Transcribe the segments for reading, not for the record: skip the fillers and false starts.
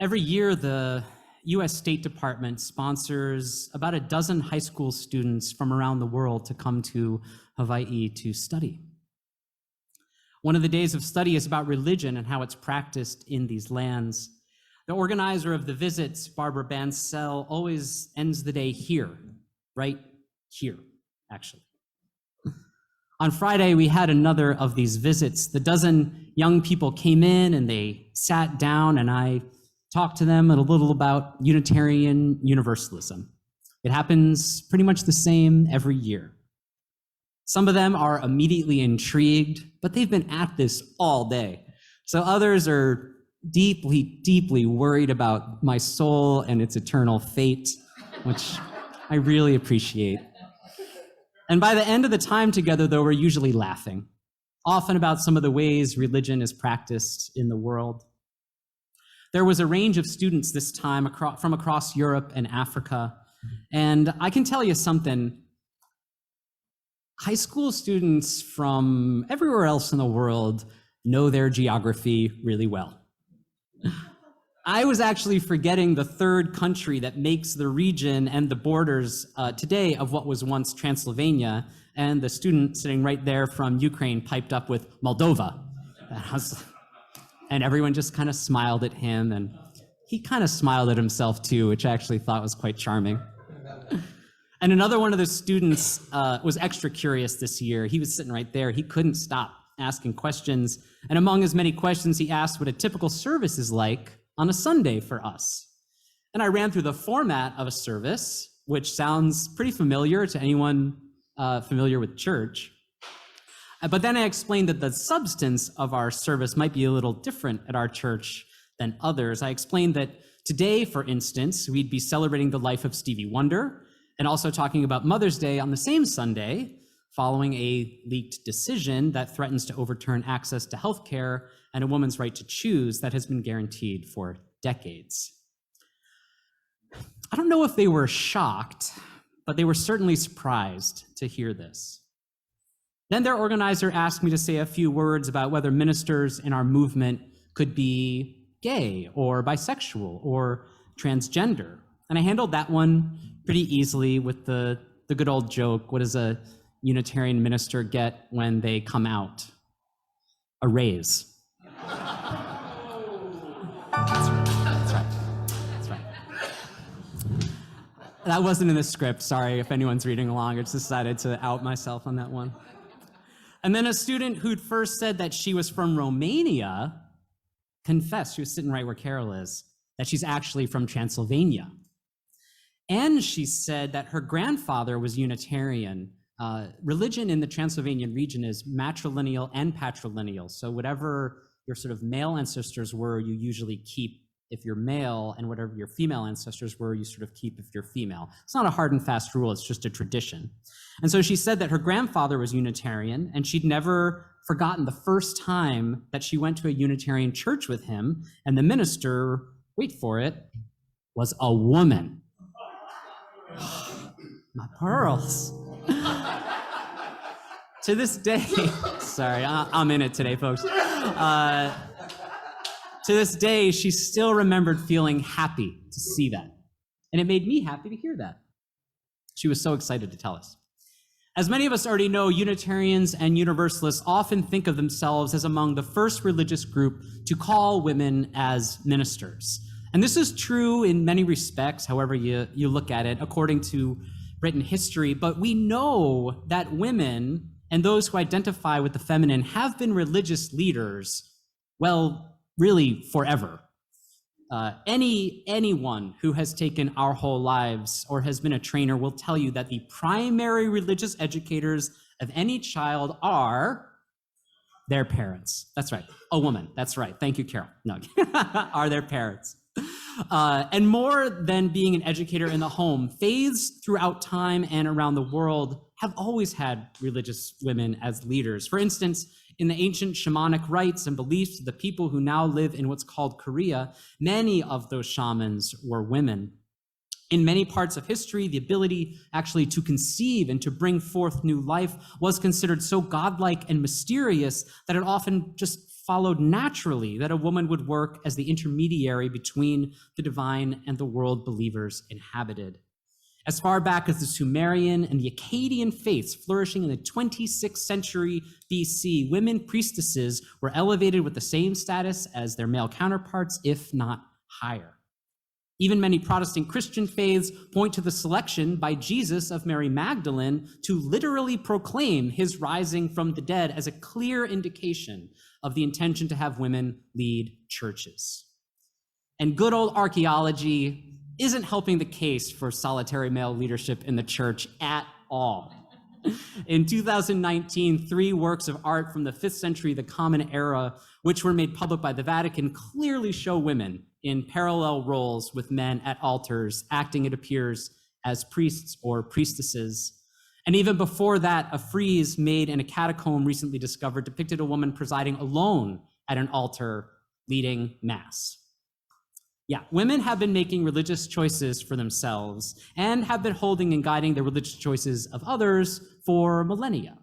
Every year, the US State Department sponsors about a dozen high school students from around the world to come to Hawaii to study. One of the days of study is about religion and how it's practiced in these lands. The organizer of the visits, Barbara Bansell, always ends the day here, right here, actually. On Friday, we had another of these visits. The dozen young people came in and they sat down, and I talked to them a little about Unitarian Universalism. It happens pretty much the same every year. Some of them are immediately intrigued, but they've been at this all day. So others are deeply, deeply worried about my soul and its eternal fate, which I really appreciate. And by the end of the time together, though, we're usually laughing, often about some of the ways religion is practiced in the world. There was a range of students this time from across Europe and Africa, and I can tell you something. High school students from everywhere else in the world know their geography really well. I was actually forgetting the third country that makes the region and the borders today of what was once Transylvania, and the student sitting right there from Ukraine piped up with Moldova. And everyone just kind of smiled at him, and he kind of smiled at himself too, which I actually thought was quite charming. And another one of the students was extra curious this year. He was sitting right there. He couldn't stop asking questions. And among his many questions, he asked what a typical service is like on a Sunday for us. And I ran through the format of a service, which sounds pretty familiar to anyone familiar with church. But then I explained that the substance of our service might be a little different at our church than others. I explained that today, for instance, we'd be celebrating the life of Stevie Wonder, and also talking about Mother's Day on the same Sunday, following a leaked decision that threatens to overturn access to healthcare and a woman's right to choose that has been guaranteed for decades. I don't know if they were shocked, but they were certainly surprised to hear this. Then their organizer asked me to say a few words about whether ministers in our movement could be gay or bisexual or transgender. And I handled that one pretty easily with the good old joke, what does a Unitarian minister get when they come out? A raise. That's right. That wasn't in the script, sorry if anyone's reading along. I just decided to out myself on that one. And then a student who'd first said that she was from Romania confessed, she was sitting right where Carol is, that she's actually from Transylvania. And she said that her grandfather was Unitarian. Religion in the Transylvanian region is matrilineal and patrilineal. So whatever your sort of male ancestors were, you usually keep if you're male, and whatever your female ancestors were, you sort of keep if you're female. It's not a hard and fast rule, it's just a tradition. And so she said that her grandfather was Unitarian, and she'd never forgotten the first time that she went to a Unitarian church with him, and the minister, wait for it, was a woman. My pearls. To this day, sorry, I'm in it today, folks. To this day, she still remembered feeling happy to see that. And it made me happy to hear that. She was so excited to tell us. As many of us already know, Unitarians and Universalists often think of themselves as among the first religious group to call women as ministers. And this is true in many respects, however you look at it, according to written history. But we know that women and those who identify with the feminine have been religious leaders, well, really forever. Anyone who has taken our whole lives or has been a trainer will tell you that the primary religious educators of any child are their parents. That's right. A woman. That's right. Thank you, Carol. No, are their parents. And more than being an educator in the home, faiths throughout time and around the world have always had religious women as leaders. For instance, in the ancient shamanic rites and beliefs of the people who now live in what's called Korea, many of those shamans were women. In many parts of history, the ability actually to conceive and to bring forth new life was considered so godlike and mysterious that it often just followed naturally that a woman would work as the intermediary between the divine and the world believers inhabited. As far back as the Sumerian and the Akkadian faiths flourishing in the 26th century BC, women priestesses were elevated with the same status as their male counterparts, if not higher. Even many Protestant Christian faiths point to the selection by Jesus of Mary Magdalene to literally proclaim his rising from the dead as a clear indication of the intention to have women lead churches. And good old archaeology isn't helping the case for solitary male leadership in the church at all. In 2019, 3 works of art from the 5th century, the Common Era, which were made public by the Vatican, clearly show women in parallel roles with men at altars, acting, it appears, as priests or priestesses. And even before that, a frieze made in a catacomb recently discovered depicted a woman presiding alone at an altar leading mass. Yeah, women have been making religious choices for themselves and have been holding and guiding the religious choices of others for millennia.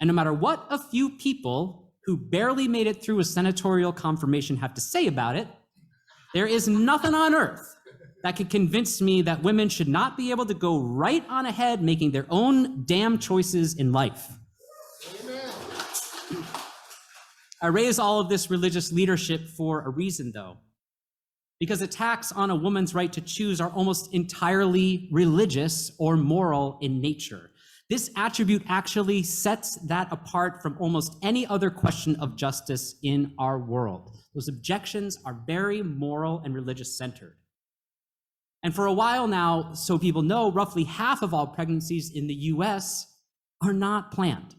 And no matter what a few people who barely made it through a senatorial confirmation have to say about it, there is nothing on earth that could convince me that women should not be able to go right on ahead making their own damn choices in life. Amen. I raise all of this religious leadership for a reason, though, because attacks on a woman's right to choose are almost entirely religious or moral in nature. This attribute actually sets that apart from almost any other question of justice in our world. Those objections are very moral and religious centered. And for a while now, so people know, roughly half of all pregnancies in the US are not planned.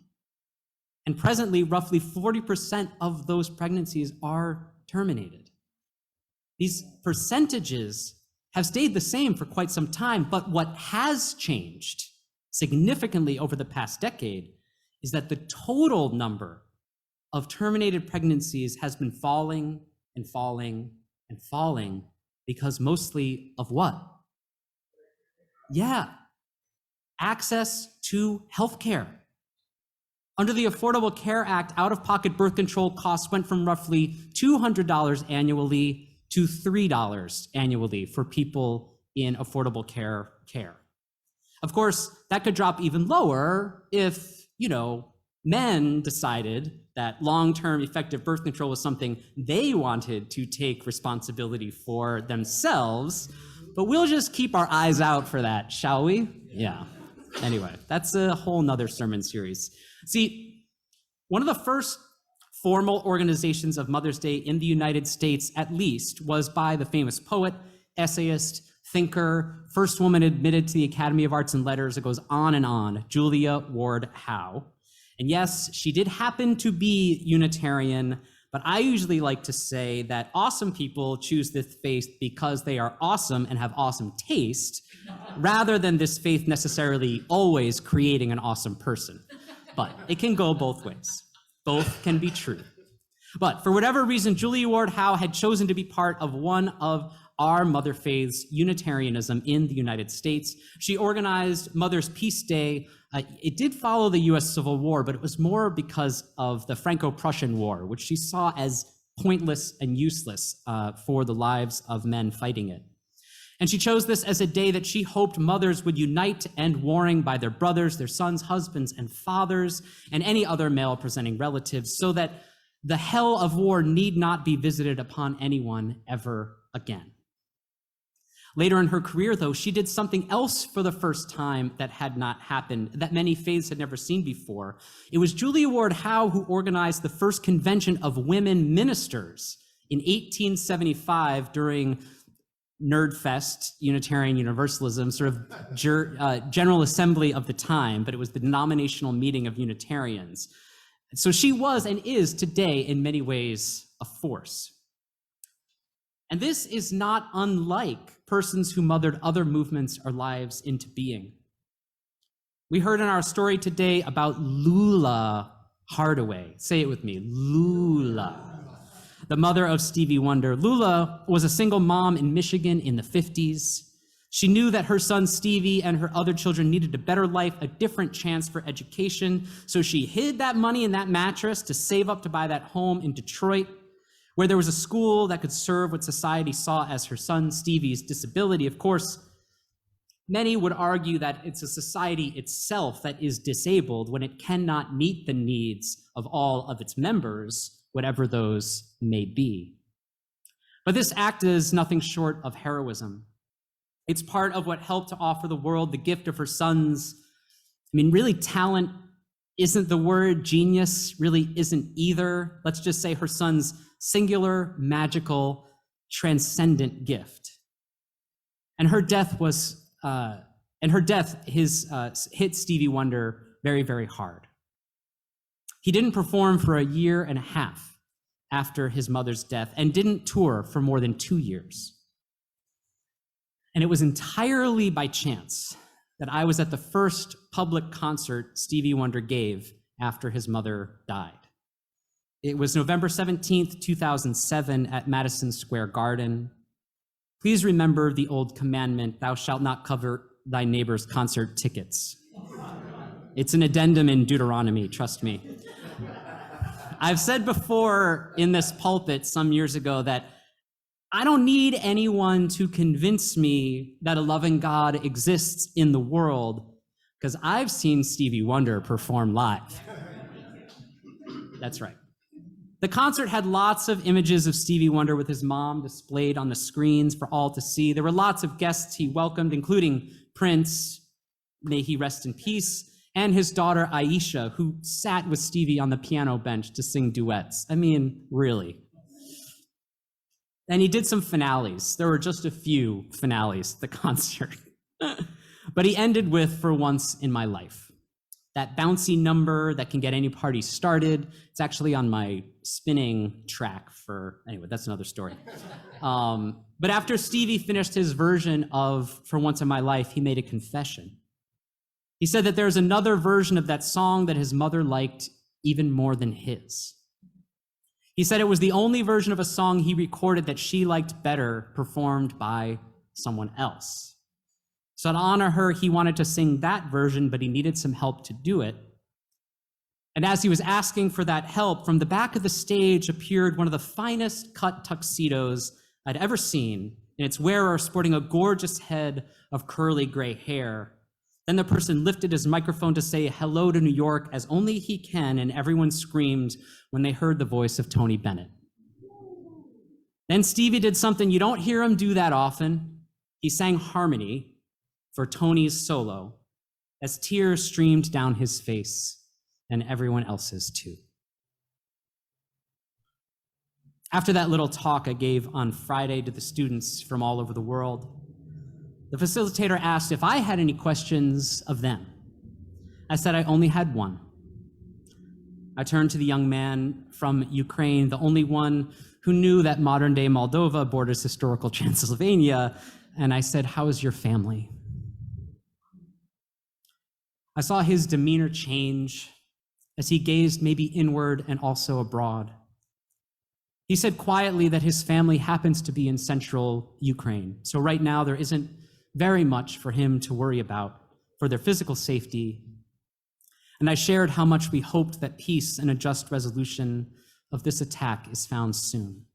And presently, roughly 40% of those pregnancies are terminated. These percentages have stayed the same for quite some time, but what has changed significantly over the past decade is that the total number of terminated pregnancies has been falling and falling and falling because mostly of what? Yeah, access to healthcare. Under the Affordable Care Act, out-of-pocket birth control costs went from roughly $200 annually to $3 annually for people in affordable care. Of course, that could drop even lower if, men decided that long-term effective birth control was something they wanted to take responsibility for themselves. But we'll just keep our eyes out for that, shall we? Yeah. Anyway, that's a whole nother sermon series. See, one of the first formal organizations of Mother's Day in the United States, at least, was by the famous poet, essayist, thinker, first woman admitted to the Academy of Arts and Letters. It goes on and on, Julia Ward Howe. And yes, she did happen to be Unitarian, but I usually like to say that awesome people choose this faith because they are awesome and have awesome taste, rather than this faith necessarily always creating an awesome person. But it can go both ways. Both can be true. But for whatever reason, Julia Ward Howe had chosen to be part of one of our mother faiths, Unitarianism in the United States. She organized Mother's Peace Day. It did follow the US Civil War, but it was more because of the Franco-Prussian War, which she saw as pointless and useless for the lives of men fighting it. And she chose this as a day that she hoped mothers would unite to end warring by their brothers, their sons, husbands, and fathers, and any other male-presenting relatives, so that the hell of war need not be visited upon anyone ever again. Later in her career, though, she did something else for the first time that had not happened, that many faiths had never seen before. It was Julia Ward Howe who organized the first convention of women ministers in 1875 during Nerdfest, Unitarian Universalism, sort of General Assembly of the time, but it was the denominational meeting of Unitarians. So she was and is today, in many ways, a force. And this is not unlike persons who mothered other movements or lives into being. We heard in our story today about Lula Hardaway. Say it with me, Lula. The mother of Stevie Wonder. Lula was a single mom in Michigan in the 50s. She knew that her son Stevie and her other children needed a better life, a different chance for education. So she hid that money in that mattress to save up to buy that home in Detroit, where there was a school that could serve what society saw as her son Stevie's disability. Of course, many would argue that it's a society itself that is disabled when it cannot meet the needs of all of its members, whatever those may be. But this act is nothing short of heroism. It's part of what helped to offer the world the gift of her sons. I mean, really, talent isn't the word, genius really isn't either. Let's just say her son's singular, magical, transcendent gift. And her death hit Stevie Wonder very, very hard. He didn't perform for a year and a half after his mother's death and didn't tour for more than 2 years. And it was entirely by chance that I was at the first public concert Stevie Wonder gave after his mother died. It was November 17th, 2007 at Madison Square Garden. Please remember the old commandment, thou shalt not covet thy neighbor's concert tickets. It's an addendum in Deuteronomy, trust me. I've said before in this pulpit some years ago that I don't need anyone to convince me that a loving God exists in the world, because I've seen Stevie Wonder perform live. That's right. The concert had lots of images of Stevie Wonder with his mom displayed on the screens for all to see. There were lots of guests he welcomed, including Prince, may he rest in peace, and his daughter Aisha, who sat with Stevie on the piano bench to sing duets. I mean, really. And he did some finales. There were just a few finales, the concert. But he ended with For Once in My Life. That bouncy number that can get any party started. It's actually on my spinning track anyway, that's another story. But after Stevie finished his version of For Once in My Life, he made a confession. He said that there's another version of that song that his mother liked even more than his. He said it was the only version of a song he recorded that she liked better, performed by someone else. So to honor her, he wanted to sing that version, but he needed some help to do it. And as he was asking for that help, from the back of the stage appeared one of the finest cut tuxedos I'd ever seen, and its wearer sporting a gorgeous head of curly gray hair. Then the person lifted his microphone to say hello to New York as only he can, and everyone screamed when they heard the voice of Tony Bennett. Then Stevie did something you don't hear him do that often. He sang harmony for Tony's solo as tears streamed down his face and everyone else's too. After that little talk I gave on Friday to the students from all over the world, the facilitator asked if I had any questions of them. I said I only had one. I turned to the young man from Ukraine, the only one who knew that modern-day Moldova borders historical Transylvania, and I said, "How is your family?" I saw his demeanor change as he gazed maybe inward and also abroad. He said quietly that his family happens to be in central Ukraine, so right now there isn't very much for him to worry about for their physical safety. And I shared how much we hoped that peace and a just resolution of this attack is found soon.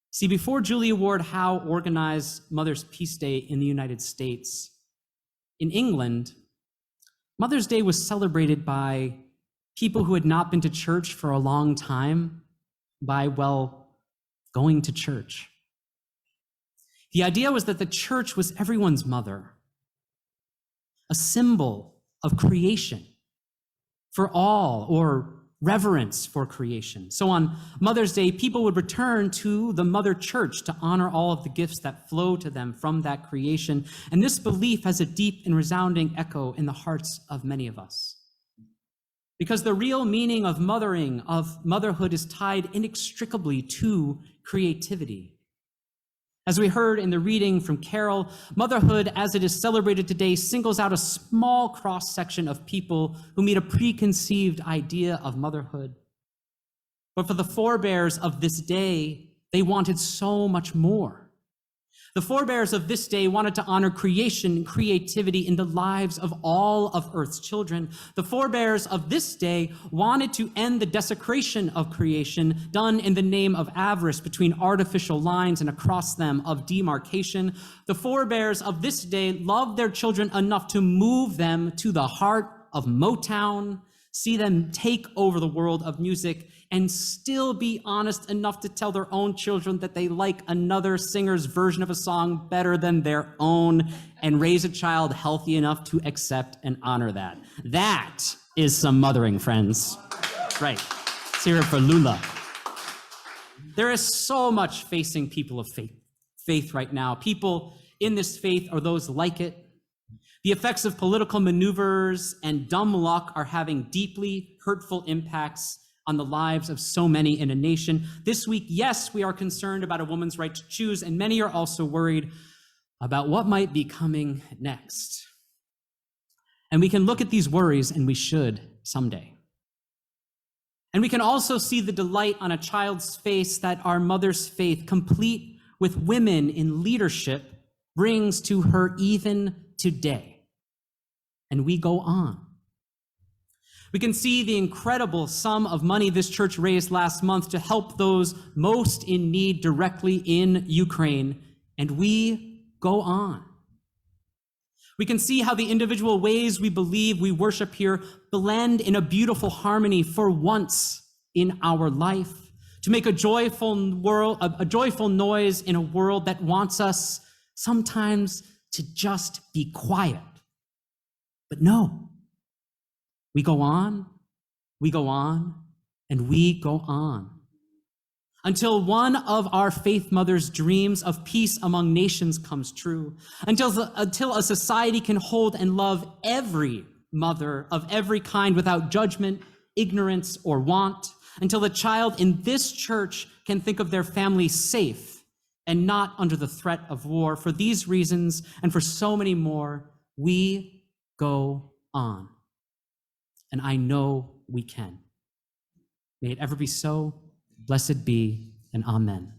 See, before Julia Ward Howe organized Mother's Peace Day in the United States, in England, Mother's Day was celebrated by people who had not been to church for a long time by, well, going to church. The idea was that the church was everyone's mother, a symbol of creation for all, or reverence for creation. So on Mother's Day, people would return to the mother church to honor all of the gifts that flow to them from that creation. And this belief has a deep and resounding echo in the hearts of many of us. Because the real meaning of mothering, of motherhood, is tied inextricably to creativity. As we heard in the reading from Carol, motherhood, as it is celebrated today, singles out a small cross-section of people who meet a preconceived idea of motherhood. But for the forebears of this day, they wanted so much more. The forebears of this day wanted to honor creation and creativity in the lives of all of Earth's children. The forebears of this day wanted to end the desecration of creation done in the name of avarice between artificial lines and across them of demarcation. The forebears of this day loved their children enough to move them to the heart of Motown, see them take over the world of music, and still be honest enough to tell their own children that they like another singer's version of a song better than their own, and raise a child healthy enough to accept and honor that. That is some mothering, friends. Right. Let's hear it for Lula. There is so much facing people of faith right now. People in this faith or those like it. The effects of political maneuvers and dumb luck are having deeply hurtful impacts on the lives of so many in a nation. This week, yes, we are concerned about a woman's right to choose, and many are also worried about what might be coming next. And we can look at these worries, and we should someday. And we can also see the delight on a child's face that our mother's faith, complete with women in leadership, brings to her even today. And we go on. We can see the incredible sum of money this church raised last month to help those most in need directly in Ukraine, and we go on. We can see how the individual ways we believe we worship here blend in a beautiful harmony for once in our life, to make a joyful noise in a world that wants us sometimes to just be quiet. But no, we go on, and we go on. Until one of our faith mothers' dreams of peace among nations comes true. Until a society can hold and love every mother of every kind without judgment, ignorance, or want. Until the child in this church can think of their family safe and not under the threat of war. For these reasons, and for so many more, we go on. And I know we can. May it ever be so. Blessed be, and amen.